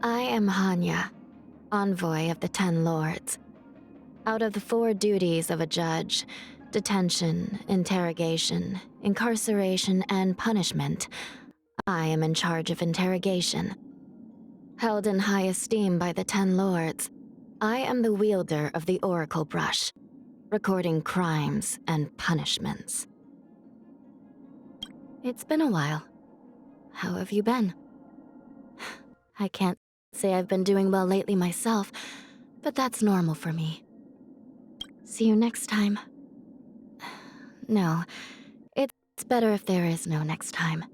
I am Hanya, envoy of the 10 Lords. Out of the 4 duties of a judge, detention, interrogation, incarceration, and punishment, I am in charge of interrogation. Held in high esteem by the 10 Lords, I am the wielder of the Oracle Brush, recording crimes and punishments. It's been a while. How have you been? I can't say I've been doing well lately myself, but that's normal for me. See you next time. No, it's better if there is no next time.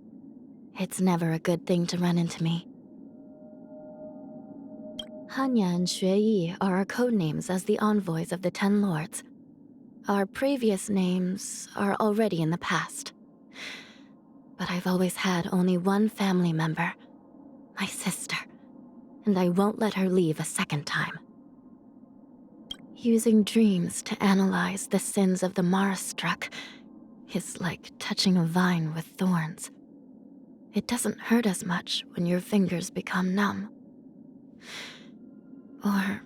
It's never a good thing to run into me. Hanya and Xueyi are our codenames as the envoys of the 10 Lords. Our previous names are already in the past. But I've always had only one family member, my sister, and I won't let her leave a second time. Using dreams to analyze the sins of the Mara-struck is like touching a vine with thorns. It doesn't hurt as much when your fingers become numb. Or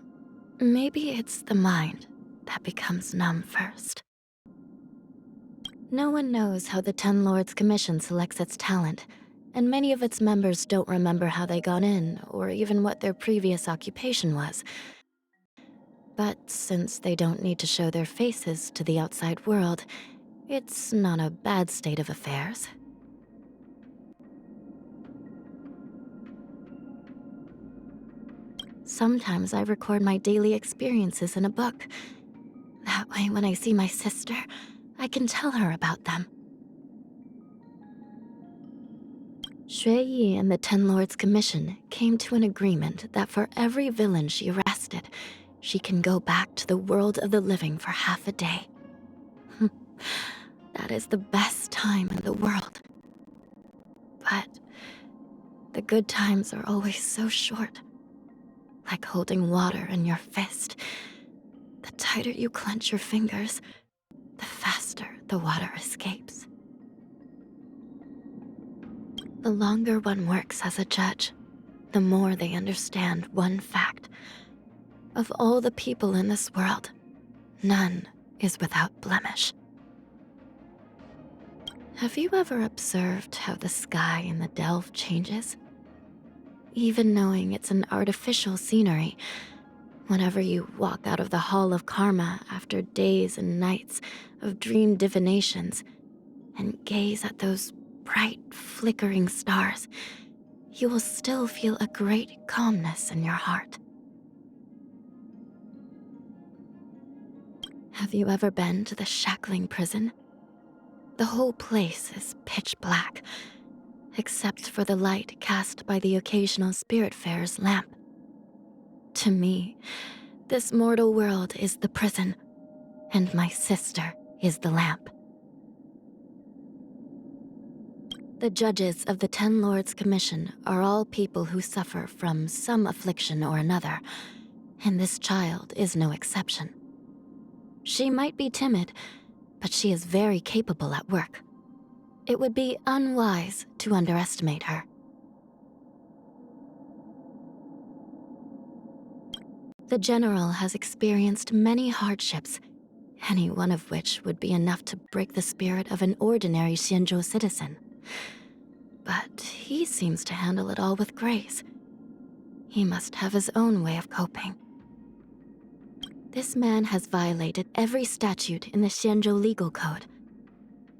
maybe it's the mind that becomes numb first. No one knows how the 10 Lords Commission selects its talent, and many of its members don't remember how they got in, or even what their previous occupation was. But since they don't need to show their faces to the outside world, it's not a bad state of affairs. Sometimes I record my daily experiences in a book. That way, when I see my sister, I can tell her about them. Xueyi and the 10 Lords Commission came to an agreement that for every villain she arrested, she can go back to the world of the living for half a day. That is the best time in the world. But the good times are always so short. Like holding water in your fist. The tighter you clench your fingers, the faster the water escapes. The longer one works as a judge, the more they understand one fact. Of all the people in this world, none is without blemish. Have you ever observed how the sky in the delve changes? Even knowing it's an artificial scenery, whenever you walk out of the Hall of Karma after days and nights of dream divinations and gaze at those bright, flickering stars, you will still feel a great calmness in your heart. Have you ever been to the shackling prison? The whole place is pitch black, except for the light cast by the occasional spiritfarer's lamp. To me, this mortal world is the prison, and my sister is the lamp. The judges of the 10 Lords Commission are all people who suffer from some affliction or another, and this child is no exception. She might be timid, but she is very capable at work. It would be unwise to underestimate her. The general has experienced many hardships, any one of which would be enough to break the spirit of an ordinary Xianzhou citizen. But he seems to handle it all with grace. He must have his own way of coping. This man has violated every statute in the Xianzhou legal code.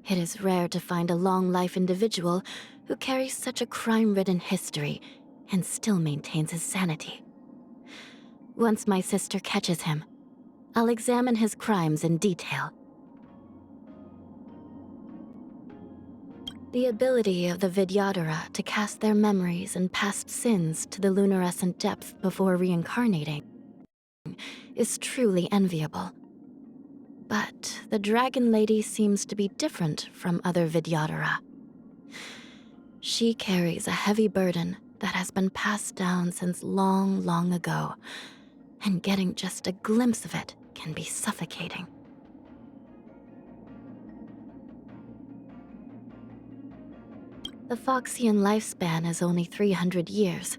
It is rare to find a long-life individual who carries such a crime-ridden history and still maintains his sanity. Once my sister catches him, I'll examine his crimes in detail. The ability of the Vidyadhara to cast their memories and past sins to the luminescent depth before reincarnating is truly enviable. But the Dragon Lady seems to be different from other Vidyadhara. She carries a heavy burden that has been passed down since long, long ago, and getting just a glimpse of it can be suffocating. The Foxian lifespan is only 300 years,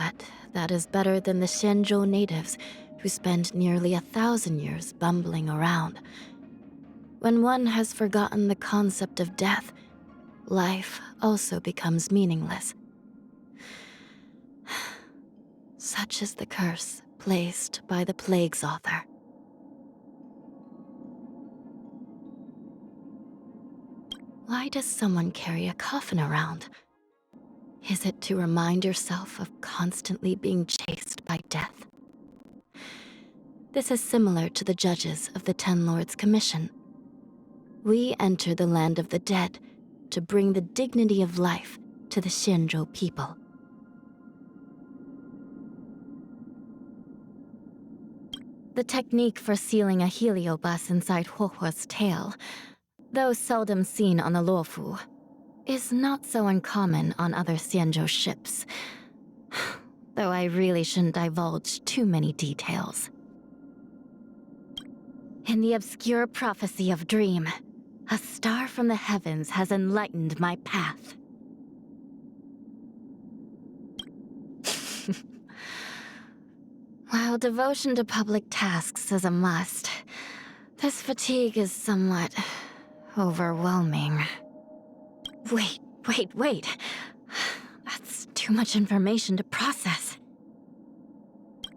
But that is better than the Xianzhou natives, who spend nearly 1,000 years bumbling around. When one has forgotten the concept of death, life also becomes meaningless. Such is the curse placed by the plague's author. Why does someone carry a coffin around? Is it to remind yourself of constantly being chased by death? This is similar to the judges of the Ten Lords' Commission. We enter the land of the dead to bring the dignity of life to the Xianzhou people. The technique for sealing a heliobus inside Huohuo's tail, though seldom seen on the Luofu, is not so uncommon on other Xianzhou ships. Though I really shouldn't divulge too many details. In the obscure prophecy of Dream, a star from the heavens has enlightened my path. While devotion to public tasks is a must, this fatigue is somewhat overwhelming. Wait. That's too much information to process.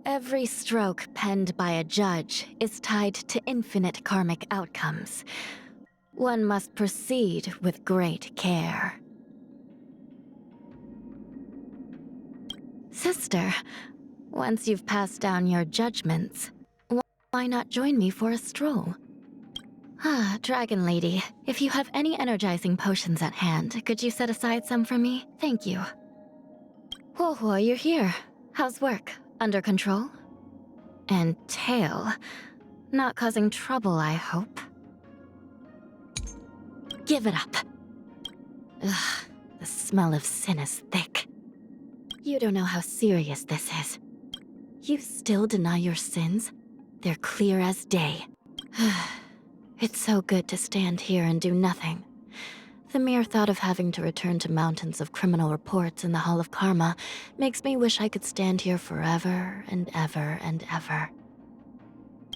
Every stroke penned by a judge is tied to infinite karmic outcomes. One must proceed with great care. Sister, once you've passed down your judgments, why not join me for a stroll? Ah, Dragon Lady, if you have any energizing potions at hand, could you set aside some for me? Thank you. Huohuo, you're here. How's work? Under control? And tail, not causing trouble, I hope. Give it up. Ugh, the smell of sin is thick. You don't know how serious this is. You still deny your sins? They're clear as day. It's so good to stand here and do nothing. The mere thought of having to return to mountains of criminal reports in the Hall of Karma makes me wish I could stand here forever and ever and ever.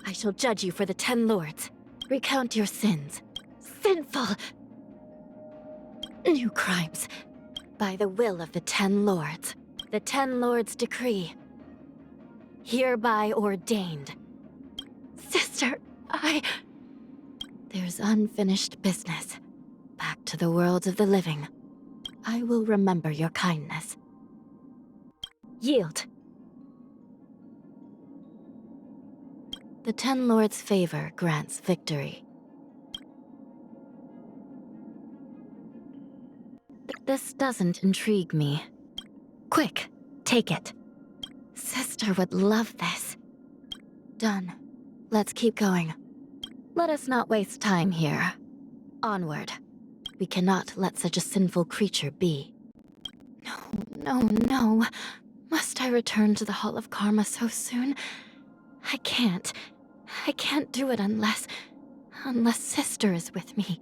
I shall judge you for the 10 Lords. Recount your sins. Sinful! New crimes. By the will of the 10 Lords. The 10 Lords decree. Hereby ordained. Sister, There's unfinished business. Back to the world of the living. I will remember your kindness. Yield. The 10 Lords' favor grants victory. This doesn't intrigue me. Quick, take it. Sister would love this. Done. Let's keep going. Let us not waste time here. Onward. We cannot let such a sinful creature be. No. Must I return to the Hall of Karma so soon? I can't do it unless Sister is with me.